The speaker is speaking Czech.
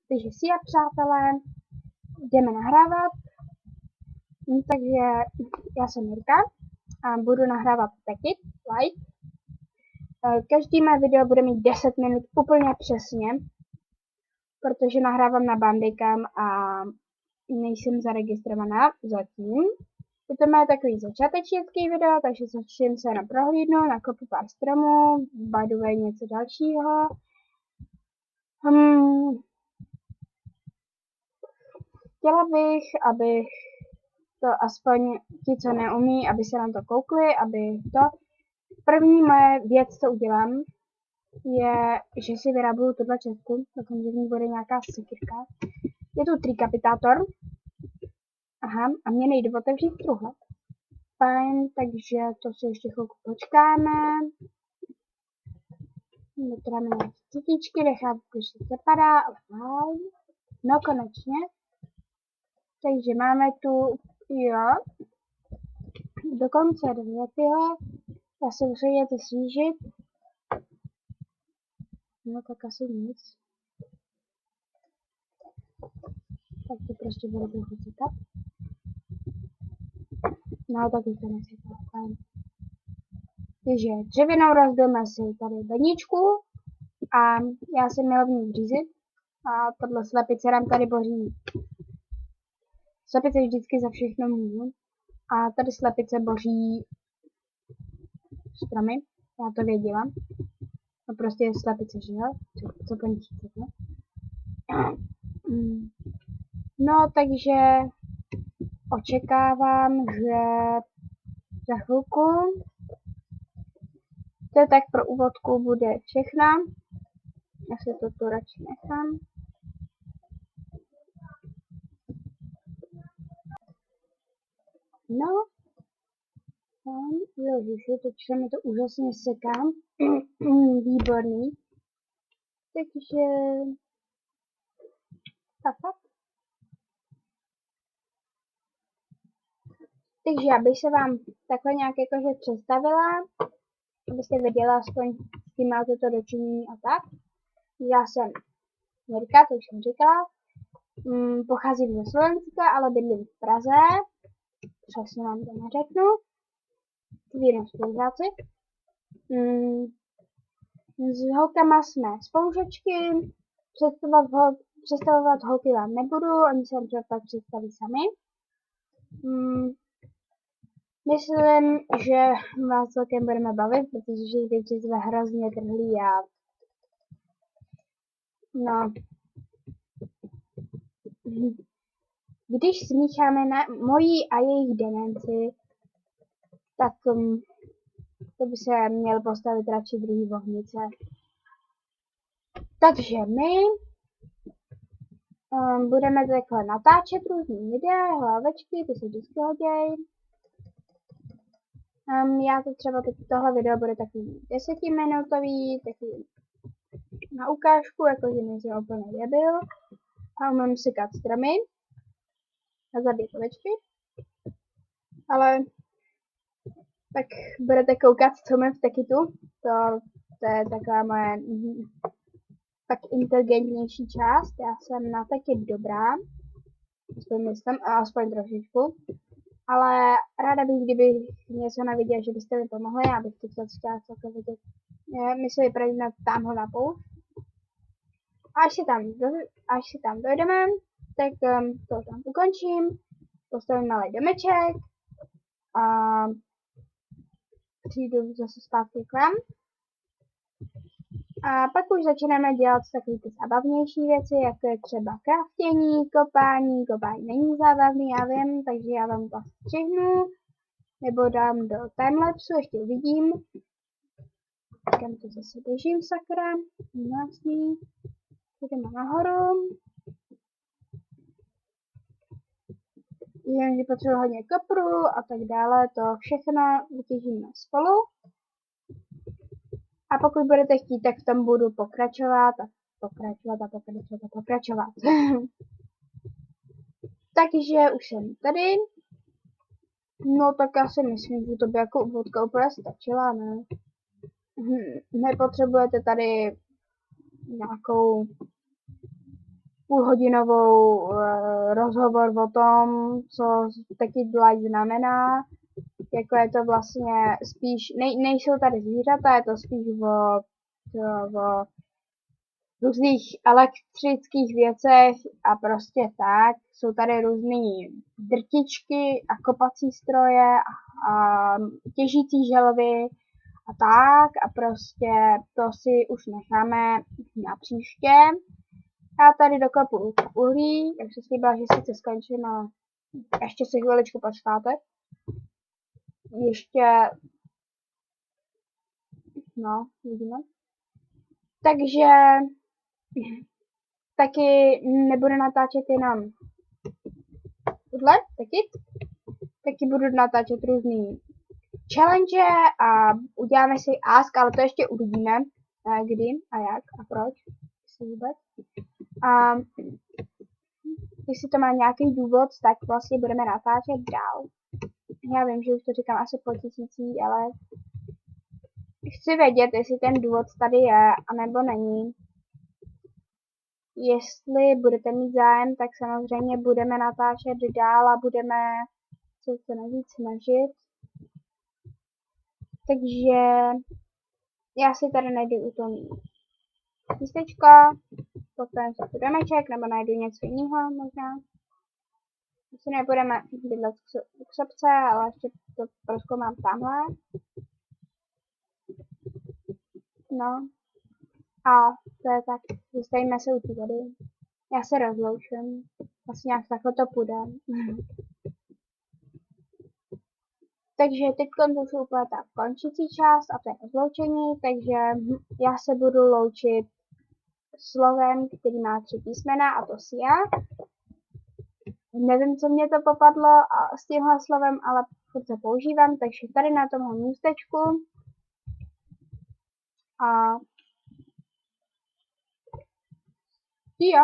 Takže si je, přátelé, jdeme nahrávat. Takže já jsem Jirka a budu nahrávat taky live. Každý mé video bude mít 10 minut úplně přesně, protože nahrávám na Bandicam a nejsem zaregistrovaná zatím. Je to mé takový začátečnický video, takže začím se jenom prohlídnout, nakopu pár stromů, by the way něco dalšího. Chtěla bych, aby to aspoň ti, co neumí, aby se na to koukli, aby to... První moje věc, co udělám, je, že si vyrabuju tuhle česku, doufám, že v ní bude nějaká sekirka. Je tu trikapitátor. Aha, a mě nejde otevřít truhle. Fajn, takže to si ještě chvilku počkáme. Vytráme nějaké kytičky, nechápu, když se padá, ale fajn. No konečně. Takže máme tu, jo, dokonce 9, jo. Já se musím to snížit. No tak asi nic. Tak to prostě bude trochu cikat. No tak už to necítá. Takže dřevěnou rozbijeme si tady bedničku a já jsem měla v ní vřízit. A tato slepice nám tady boří. Slepice vždycky za všechno můžu. A tady slepice boří stromy. Já to věděla. No prostě je slepice, že jo? Co končíte, ne? No, takže očekávám, že za chvilku. To je tak pro úvodku bude všechno. Já se to tu radši nechám. No. Ježiši, teď se mi to úžasně seká. Výborný. Takže... Tak. Takže já bych se vám takhle nějak jakože představila, abyste věděla aspoň s kým máte to dočinění a tak. Já jsem Jirka, to už jsem říkala. Pocházím ze Slovenska, ale bydlím v Praze. Přesně vám to neřeknu. Víme spolužáci. S holkama jsme spolužačky. Představovat holky vám nebudu, oni se vám pak představí sami. Myslím, že vás celkem budeme bavit, protože teď jsme hrozně trhlí a... No. Když smícháme na mojí a jejich demenci, tak to by se měl postavit radši druhý vohnice. Takže my budeme takhle natáčet různý videa, hlavečky, ty se vždycky hodějí. Já to třeba tohle video bude takový 10minutový, takový na ukážku, jakože nejsem úplně debil. A umím sykat stromy a zabít ovečky. Ale tak budete koukat, co mám v Techitu. To je taková moje tak inteligentnější část. Já jsem na Techit dobrá. Aspoň myslím, aspoň trošičku. Ale ráda bych, kdyby něco neviděla, že byste mi pomohli, abych to chtěla celkem vidět. My se vypravíme tamhle na poušť. A až si tam dojdeme, tak to tam ukončím. Postavím malý domeček. A přijdu zase zpátky k vám. A pak už začneme dělat takové ty zábavnější věci, jako je třeba craftění, kopání. Kopání není zábavný, já vím, takže já vám to střihnu. Nebo dám do timelapsu, ještě uvidím. Kam to zase běžím, sakra. Jasný. Jdeme nahoru. Jenže potřebuji hodně kopru a tak dále. To všechno vytěžíme spolu. A pokud budete chtít, tak v tom budu pokračovat. Takže už jsem tady. No tak já si myslím, že to by jako úvodka úplně stačila, ne? Nepotřebujete tady nějakou půlhodinovou rozhovor o tom, co taky light znamená, jako je to vlastně spíš, nejsou tady zvířata, je to spíš o různých elektrických věcech a prostě tak. Jsou tady různé drtičky a kopací stroje a těžící želvy a tak a prostě to si už necháme na příště. Já tady dokopu uhlí, jak se slíbila, že sice skončím, ale ještě si chviličku počkáte. Ještě, no, vidíme. Takže taky nebudu natáčet jenom tohle, taky budu natáčet různý challenge a uděláme si ask, ale to ještě uvidíme, kdy a jak a proč, jestli vůbec. A jestli to má nějaký důvod, tak vlastně budeme natáčet dál. Já vím, že už to říkám asi po tisící, ale chci vědět, jestli ten důvod tady je, anebo není. Jestli budete mít zájem, tak samozřejmě budeme natáčet dál a budeme se co nejvíc snažit. Takže já si tady najdu u toho místečko, potom si tu domeček, nebo najdu něco jiného možná. Asi nebudeme bydlet k sobce, ale ještě to prozkoumám tamhle. No. A to je tak, zastavíme se u té vody. Já se rozloučím. Vlastně nějak takhle to půjde. Takže teď už je úplně ta končící část a to je rozloučení, takže já se budu loučit slovem, který má 3 písmena a to já. Nevím, co mě to popadlo a s tímhle slovem, ale furt se používám, takže tady na tomhle místečku a jo.